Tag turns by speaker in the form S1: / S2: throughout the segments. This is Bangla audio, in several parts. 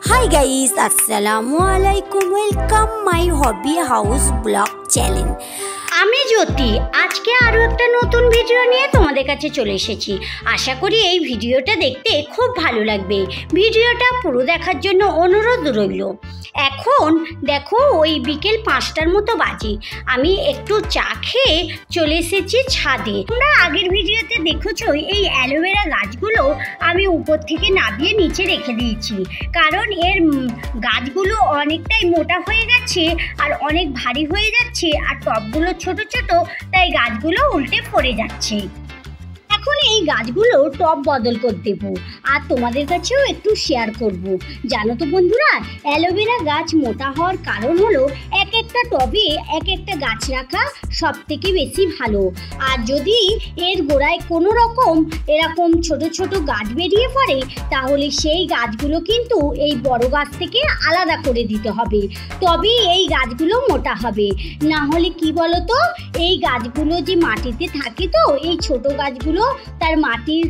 S1: Hi guys, Assalamualaikum. Welcome my hobby house blog channel.
S2: আমি জ্যোতি আজকে আরও একটা নতুন ভিডিও নিয়ে তোমাদের কাছে চলে এসেছি। আশা করি এই ভিডিওটা দেখতে খুব ভালো লাগবে। ভিডিওটা পুরো দেখার জন্য অনুরোধ রইল। এখন দেখো ওই বিকেল 5টার মতো বাজে, আমি একটু চা খেয়ে চলে এসেছি ছাদে। তোমরা আগের ভিডিওতে দেখেছো এই অ্যালোভেরা গাছগুলো আমি উপর থেকে নামিয়ে নিচে রেখে দিয়েছি, কারণ এর গাছগুলো অনেকটাই মোটা হয়ে গেছে আর অনেক ভারী হয়ে যাচ্ছে, আর টবগুলো ছোট ছোট, তাই গাছগুলো উল্টে পড়ে যাচ্ছে। এখন এই গাছগুলো টব বদল করে দেবো আর তোমাদের কাছেও একটু শেয়ার করব। জানো তো বন্ধুরা, অ্যালোভেরা গাছ মোটা হওয়ার কারণ হলো এক একটা টবে এক একটা গাছ রাখা সব থেকে বেশি ভালো। আর যদি এর গোড়ায় কোনো রকম এরকম ছোট ছোট গাছ বেরিয়ে পড়ে, তাহলে সেই গাছগুলো কিন্তু এই বড় গাছ থেকে আলাদা করে দিতে হবে, তবেই এই গাছগুলো মোটা হবে। না হলে কি বলো তো, এই গাছগুলো যে মাটিতে থাকে, তো এই ছোট গাছগুলো তার মাটির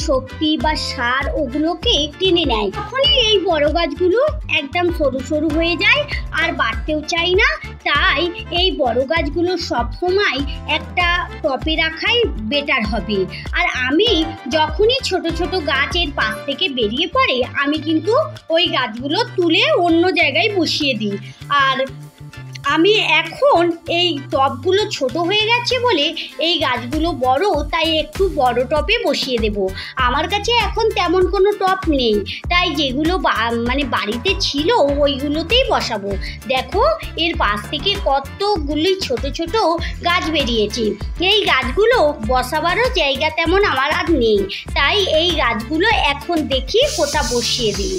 S2: শক্তি বা সার ওগুলোকে টেনে নেয়, তখনই এই বড় গাছগুলো একদম সরু সরু হয়ে যায় আর বাড়তেও চায় না। তাই এই বড় গাছগুলো সব সময় একটা টবে রাখাই বেটার হবে। আর আমি যখনই ছোট ছোট গাছের পাশ থেকে বেরিয়ে পড়ে, আমি কিন্তু ওই গাছগুলো তুলে অন্য জায়গায় বসিয়ে দিই। আর আমি এখন এই টবগুলো ছোট হয়ে গেছে বলে এই গাছগুলো বড়, তাই একটু বড় টবে বসিয়ে দেব। আমার কাছে এখন তেমন কোনো টব নেই, তাই যেগুলো বাড়িতে ছিল ওইগুলোতেই বসাবো। দেখো এর পাশ থেকে কতগুলি ছোট ছোট গাছ বেরিয়েছে। এই গাছগুলো বসাবারও জায়গা তেমন আমার আর নেই, তাই এই গাছগুলো এখন দেখি কোথা বসিয়ে দিই।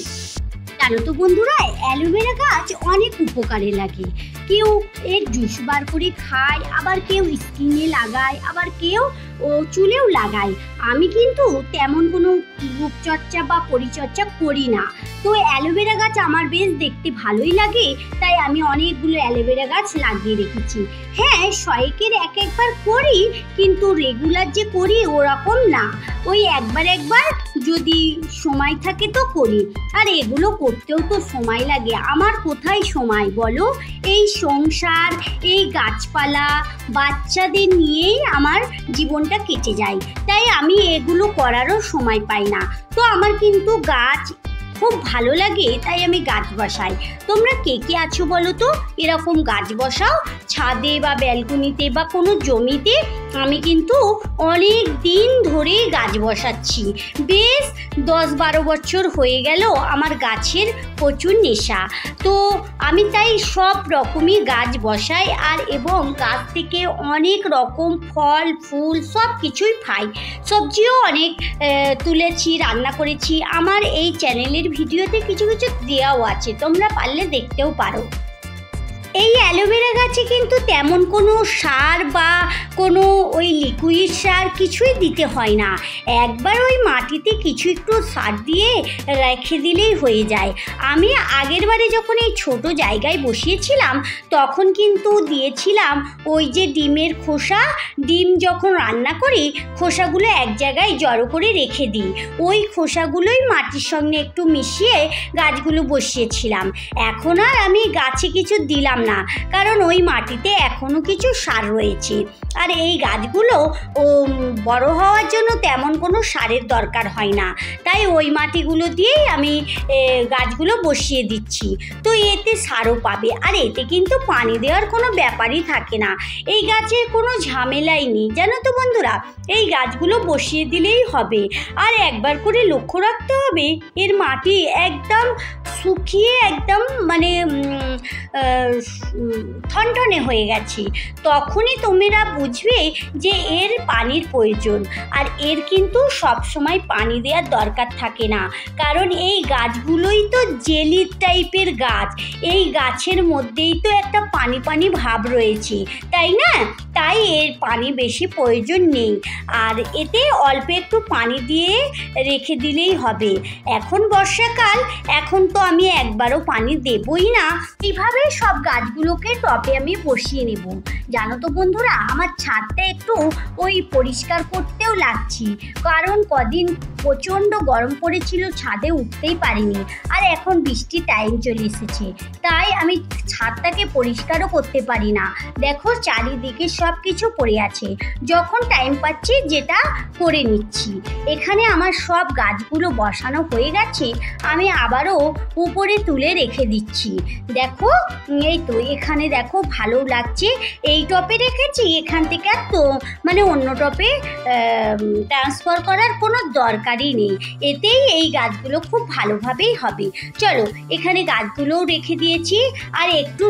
S2: জানো তো বন্ধুরা, অ্যালোভেরা গাছ অনেক উপকারে লাগে। কেউ এর জুস বার করে খায়, আবার কেউ স্কিনে লাগায়, আবার কেউ চুলেও লাগায়। আমি কিন্তু তেমন কোনো রূপচর্চা বা পরিচর্যা করি না, তো অ্যালোভেরা গাছ আমার বেশ দেখতে ভালোই লাগে, তাই আমি অনেকগুলো অ্যালোভেরা গাছ লাগিয়ে রেখেছি। হ্যাঁ, শয়েকের একবার করি, কিন্তু রেগুলার যে করি ওরকম না, ওই একবার যদি সময় থাকে তো করি। আর এগুলো করতেও তো সময় লাগে, আমার কোথায় সময় বলো? এই সংসার, এই গাছপালা, বাচ্চাদের নিয়েই আমার জীবনটা কেটে যায়, তাই আমি এগুলো করারও সময় পাই না। তো আমার কিন্তু গাছ খুব ভালো লাগে, তাই আমি গাছ বসাই। তোমরা কে কে আছো বলো তো, এরকম গাছ বসাও ছাদে বা ব্যালকনিতে বা কোনো জমিতে? আমি কিন্তু অনেক দিন ধরে গাছ বসাচ্ছি, বেশ 10-12 বছর হয়ে গেল আমার গাছের প্রচুর নেশা। তো আমি তাই সব রকমই গাছ বসাই, আর এবং গাছ থেকে অনেক রকম ফল ফুল সব কিছুই পাই। সবজিও অনেক তুলেছি, রান্না করেছি। আমার এই চ্যানেলের ভিডিওতে কিছু কিছু দেওয়াও আছে, তোমরা পারলে দেখতেও পারো। এই অ্যালোভেরা গাছে কিন্তু তেমন কোনো সার বা কোনো ওই লিকুইড সার কিছুই দিতে হয় না, একবার ওই মাটিতে কিছু একটু সার দিয়ে রেখে দিলেই হয়ে যায়। আমি আগের বারে যখন এই ছোট জায়গায় বসিয়েছিলাম, তখন কিন্তু দিয়েছিলাম ওই যে ডিমের খোসা। ডিম যখন রান্না করি, খোসাগুলো এক জায়গায় জড়ো করে রেখে দিই, ওই খোসাগুলোই মাটির সঙ্গে একটু মিশিয়ে গাছগুলো বসিয়েছিলাম। এখন আর আমি গাছে কিছু দিলাম না, কারণ ওই মাটিতে এখনো কিছু সার রয়েছে। আর এই গাছগুলো বড় হওয়ার জন্য তেমন কোনো সারের দরকার হয় না, তাই ওই মাটিগুলো দিয়েই আমি গাছগুলো বসিয়ে দিচ্ছি। তো এতে সারও পাবে, আর এতে কিন্তু পানি দেওয়ার কোনো ব্যাপারই থাকে না। এই গাছের কোনো ঝামেলাই নেই, জানো তো বন্ধুরা। এই গাছগুলো বসিয়ে দিলেই হবে, আর একবার করে লক্ষ্য রাখতে হবে এর মাটি একদম শুকিয়ে একদম ঠনঠনে হয়ে গেছে, তখনই তোমরা বুঝবে যে এর পানির প্রয়োজন। আর এর কিন্তু সব সময় পানি দেওয়ার দরকার থাকে না, কারণ এই গাছগুলোই তো জেলি টাইপের গাছ, এই গাছের মধ্যেই তো একটা পানি পানি ভাব রয়েছে, তাই না? তাই এর পানি বেশি প্রয়োজন নেই, আর এতে অল্প একটু পানি দিয়ে রেখে দিলেই হবে। এখন বর্ষাকাল, এখন তো আমি একবারও পানি দেবই না। এইভাবে সব গাছগুলোকে টবে আমি বসিয়ে নেব। জানো তো বন্ধুরা, আমার ছাদটা একটু ওই পরিষ্কার করতেও লাগছি, কারণ কদিন প্রচণ্ড গরম পড়েছিল, ছাদে উঠতেই পারিনি। আর এখন বৃষ্টির টাইম চলে এসেছে, তাই আমি ছাদটাকে পরিষ্কারও করতে পারি না। দেখো চারিদিকে সব কিছু পড়ে আছে, যখন টাইম পাচ্ছি যেটা করে নিচ্ছি। এখানে আমার সব গাছগুলো বসানো হয়ে গেছে, আমি আবারও উপরে তুলে রেখে দিচ্ছি। দেখো এই তো এখানে দেখো ভালো লাগছে। এই টপে রেখেছি, এখান থেকে আর তো মানে অন্য টপে ট্রান্সফার করার কোনো দরকারই নেই, এতেই এই গাছগুলো খুব ভালোভাবেই হবে। চলো এখানে গাছগুলোও রেখে দিয়েছি, আর একটু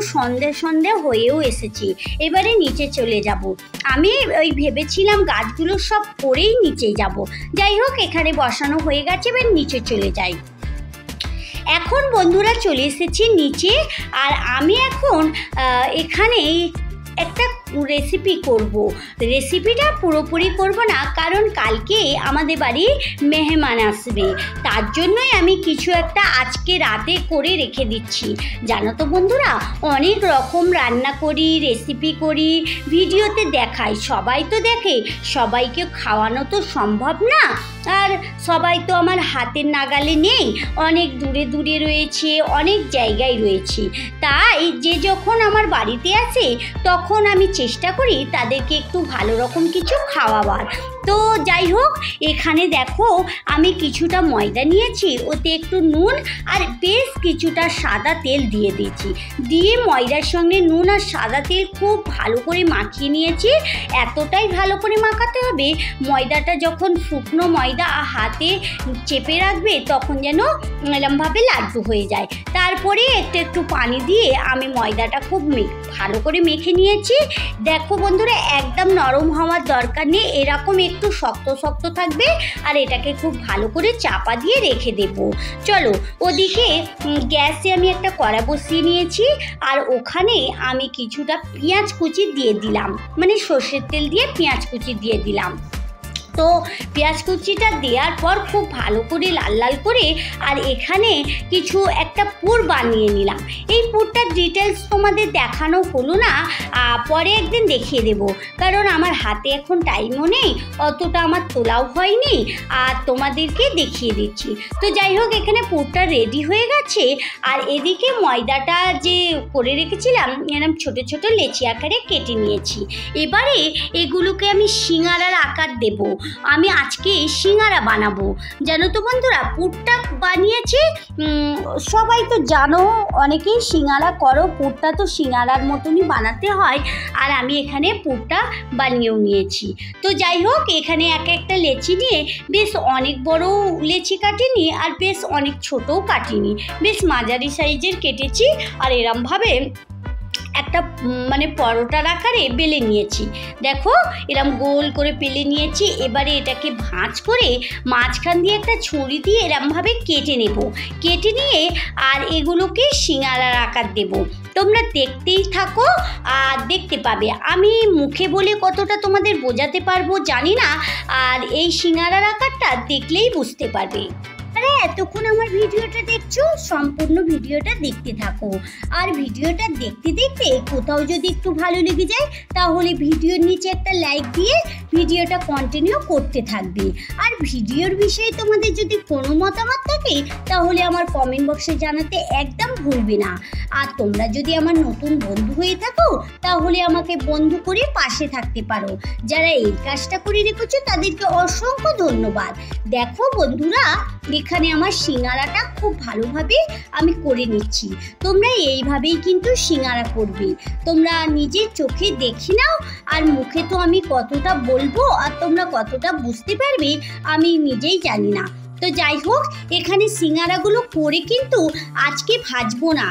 S2: সন্ধে হয়েও এসেছি। এবারে নিচে চলে যাব। আমি ওই ভেবেছিলাম গাছগুলো সব পরেই নিচে যাব, যাই হোক এখানে বসানো হয়ে গেছে, এবার নিচে চলে যাই। এখন বন্ধুরা চলে এসেছি নিচে, আর আমি এখন এখানে একটা রেসিপি করব। রেসিপিটা পুরোপুরি করব না, কারণ কালকে আমাদের বাড়ি মেহমান আসবে, তার জন্যই আমি কিছু একটা আজকে রাতে করে রেখে দিচ্ছি। জানো তো বন্ধুরা, অনেক রকম রান্না করি, রেসিপি করি, ভিডিওতে দেখাই, সবাই তো দেখে, সবাইকে খাওয়ানো তো সম্ভব না, আর সবাই তো আমার হাতের নাগালে নেই, অনেক দূরে দূরে রয়েছে, অনেক জায়গায় রয়েছে। তাই যে যখন আমার বাড়িতে আসে তখন আমি চেষ্টা করি তাদেরকে একটু ভালো রকম কিছু খাওয়াবার। তো যাই হোক, এখানে দেখো আমি কিছুটা ময়দা নিয়েছি, ওতে একটু নুন আর বেশ কিছুটা সাদা তেল দিয়ে দিয়েছি, দিয়ে ময়দার সঙ্গে নুন আর সাদা তেল খুব ভালো করে মাখিয়ে নিয়েছি। এতটাই ভালো করে মাখাতে হবে, ময়দাটা যখন শুকনো ময়দা হাতে চেপে রাখবে তখন যেন এরমভাবে লাড্ডু হয়ে যায়। তারপরে একটু একটু পানি দিয়ে আমি ময়দাটা খুব ভালো করে মেখে নিয়েছি। দেখো বন্ধুরা, একদম নরম হওয়ার দরকার নেই, এরকম একটু শক্ত শক্ত থাকবে, আর এটাকে খুব ভালো করে চাপা দিয়ে রেখে দেব। চলো ওদিকে গ্যাসে আমি একটা কড়া বসিয়ে নিয়েছি, আর ওখানে আমি কিছুটা পেঁয়াজ কুচি দিয়ে দিলাম, মানে সর্ষের তেল দিয়ে পেঁয়াজ কুচি দিয়ে দিলাম। তো পেঁয়াজ কুচিটা দেওয়ার পর খুব ভালো করে লাল লাল করে, আর এখানে কিছু একটা পুর বানিয়ে নিলাম। এই পুরটার ডিটেলস তোমাদের দেখানো হলো না, পরে একদিন দেখিয়ে দেব, কারণ আমার হাতে এখন টাইমও নেই, অতটা আমার তোলাও হয়নি, আর তোমাদেরকে দেখিয়ে দিচ্ছি। তো যাই হোক, এখানে পুরটা রেডি হয়ে গেছে, আর এদিকে ময়দাটা যে করে রেখেছিলাম এরকম ছোট ছোট লেচি আকারে কেটে নিয়েছি। এবারে এগুলোকে আমি সিঙ্গারার আকার দেব। আমি আজকে সিঙ্গারা বানাবো। জানো তো বন্ধুরা, পুরটা বানিয়েছি, সবাই তো জানো, অনেকেই সিঙ্গারা করো, পুরটা তো সিঙ্গারার মতনই বানাতে হয়, আর আমি এখানে পুরটা বানিয়েও নিয়েছি। তো যাই হোক, এখানে এক একটা লেচি নিয়ে বেশ অনেক বড় লেচি কাটিনি, আর বেশ অনেক ছোটও কাটিনি, বেশ মাঝারি সাইজের কেটেছি, আর এরমভাবে একটা মানে পরোটার আকারে বেলে নিয়েছি। দেখো এরম গোল করে বেলে নিয়েছি। এবারে এটাকে ভাঁজ করে মাঝখান দিয়ে একটা ছুরি দিয়ে এরমভাবে কেটে নেব, কেটে নিয়ে আর এগুলোকে সিঙ্গারার আকার দেব। তোমরা দেখতেই থাকো আর দেখতে পাবে। আমি মুখে বলে কতটা তোমাদের বোঝাতে পারবো জানি না, আর এই সিঙ্গারার আকারটা দেখলেই বুঝতে পারবে। আরে এতক্ষণ আমার ভিডিওটা দেখছো, সম্পূর্ণ ভিডিওটা দেখতে থাকো, আর ভিডিওটা দেখতে দেখতে কোথাও যদি একটু ভালো লেগে যায় তাহলে ভিডিওর নিচে একটা লাইক দিয়ে ভিডিওটা কন্টিনিউ করতে থাকবে। আর ভিডিওর বিষয়ে তোমাদের যদি কোনো মতামত থাকে তাহলে আমার কমেন্ট বক্সে জানাতে একদম ভুলবে না। আর তোমরা যদি আমার নতুন বন্ধু হয়ে থাকো তাহলে আমাকে বন্ধু করে পাশে থাকতে পারো। যারা এই কাজটা করে রেখেছো তাদেরকে অসংখ্য ধন্যবাদ। দেখো বন্ধুরা, এখানে আমার সিঙ্গারাটা খুব ভালোভাবে আমি করে নিচ্ছি। তোমরা এইভাবেই কিন্তু সিঙ্গারা করবে, তোমরা নিজের চোখে দেখে নাও। আর মুখে তো আমি কতটা বলবো আর তোমরা কতটা বুঝতে পারবে আমি নিজেই জানি না। তো যাই হোক, এখানে সিঙ্গারাগুলো করে কিন্তু আজকে ভাজবো না,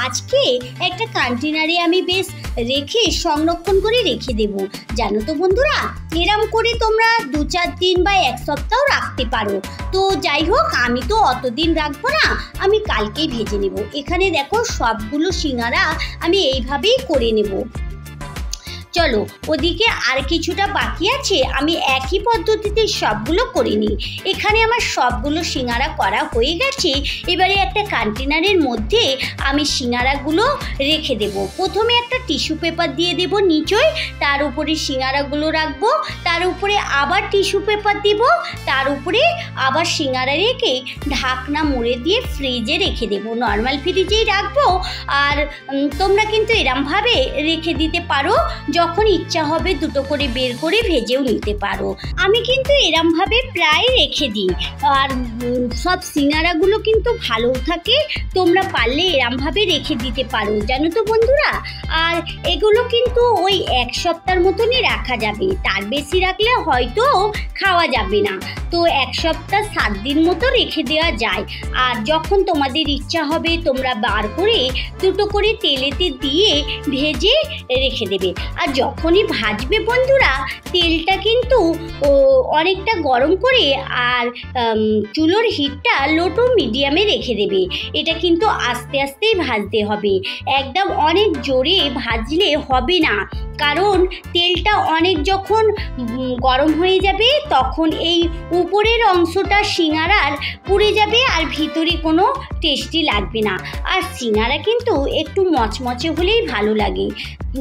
S2: আজকে একটা কন্টেনারে আমি বেশ রেখে সংরক্ষণ করে রেখে দেব। জানো তো বন্ধুরা, এরম করে তোমরা 2-4 দিন বা 1 সপ্তাহ রাখতে পারো। তো যাই হোক, আমি তো অতদিন রাখবো না, আমি কালকেই ভেজে নেব। এখানে দেখো সবগুলো সিঙ্গারা আমি এইভাবেই করে নেব। চলো ওদিকে আর কিছুটা বাকি আছে, আমি একই পদ্ধতিতে সবগুলো করে নিই। এখানে আমার সবগুলো সিঙ্গারা করা হয়ে গেছে। এবারে একটা কন্টেনারের মধ্যে আমি সিঙ্গারাগুলো রেখে দেব। প্রথমে একটা টিস্যু পেপার দিয়ে দেব নিচয়, তার উপরে সিঙ্গারাগুলো রাখবো, তার উপরে আবার টিস্যু পেপার দিব, তার উপরে আবার সিঙ্গারা রেখে ঢাকনা মুড়ে দিয়ে ফ্রিজে রেখে দেব। নর্মাল ফ্রিজেই রাখবো। আর তোমরা কিন্তু এরমভাবে রেখে দিতে পারো, যখন ইচ্ছা হবে দুটো করে বের করে ভেজেও নিতে পারো। আমি কিন্তু এরমভাবে প্রায় রেখে দিই। আর সব সিঙ্গারাগুলো কিন্তু ভালো থাকে, তোমরা পারলে এরমভাবে রেখে দিতে পারো, জানো তো বন্ধুরা। আর এগুলো কিন্তু ওই 1 সপ্তাহের মতনই রাখা যাবে, তার বেশি রাখলে হয়তো খাওয়া যাবে না। তো 1 সপ্তাহ 7 দিন মতো রেখে দেওয়া যায়। আর যখন তোমাদের ইচ্ছা হবে তোমরা বার করে দুটো করে তেলেতে দিয়ে ভেজে রেখে দেবে। আর যখনই ভাজবে বন্ধুরা, তেলটা কিন্তু অনেকটা গরম করে আর চুলোর হিটটা লো টু মিডিয়ামে রেখে দেবে। এটা কিন্তু আস্তে আস্তেই ভাজতে হবে, একদম অনেক জোরে ভাজলে হবে না, কারণ তেলটা অনেক যখন গরম হয়ে যাবে তখন এই উপরের অংশটা সিঙ্গারার পুড়ে যাবে আর ভিতরে কোনো টেস্টি লাগবে না। আর সিঙ্গারা কিন্তু একটু মচমচে হলেই ভালো লাগে,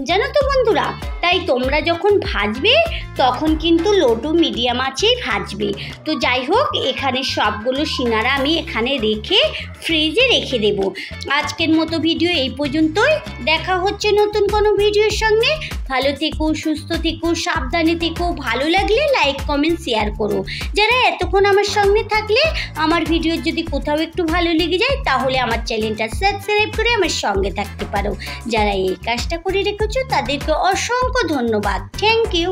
S2: জানো তো বন্ধুরা। তাই তোমরা যখন ভাজবে তখন কিন্তু লো টু মিডিয়াম আঁচেই ভাজবে। তো যাই হোক, এখানে সবগুলো সিঙ্গারা আমি এখানে রেখে ফ্রিজে রেখে দেব। আজকের মতো ভিডিও এই পর্যন্তই। দেখা হচ্ছে নতুন কোনো ভিডিওর সঙ্গে। ভালো থেকো, সুস্থ থেকো, সাবধানে থেকো। ভালো লাগলে লাইক কমেন্ট শেয়ার করো। যারা এতক্ষণ আমার সঙ্গে থাকলে, আমার ভিডিও যদি কোথাও একটু ভালো লেগে যায় তাহলে আমার চ্যানেলটা সাবস্ক্রাইব করে আমার সঙ্গে থাকতে পারো। যারা এই কাজটা করে রেখেছো তাদেরকে অসংখ্য ধন্যবাদ। Thank you.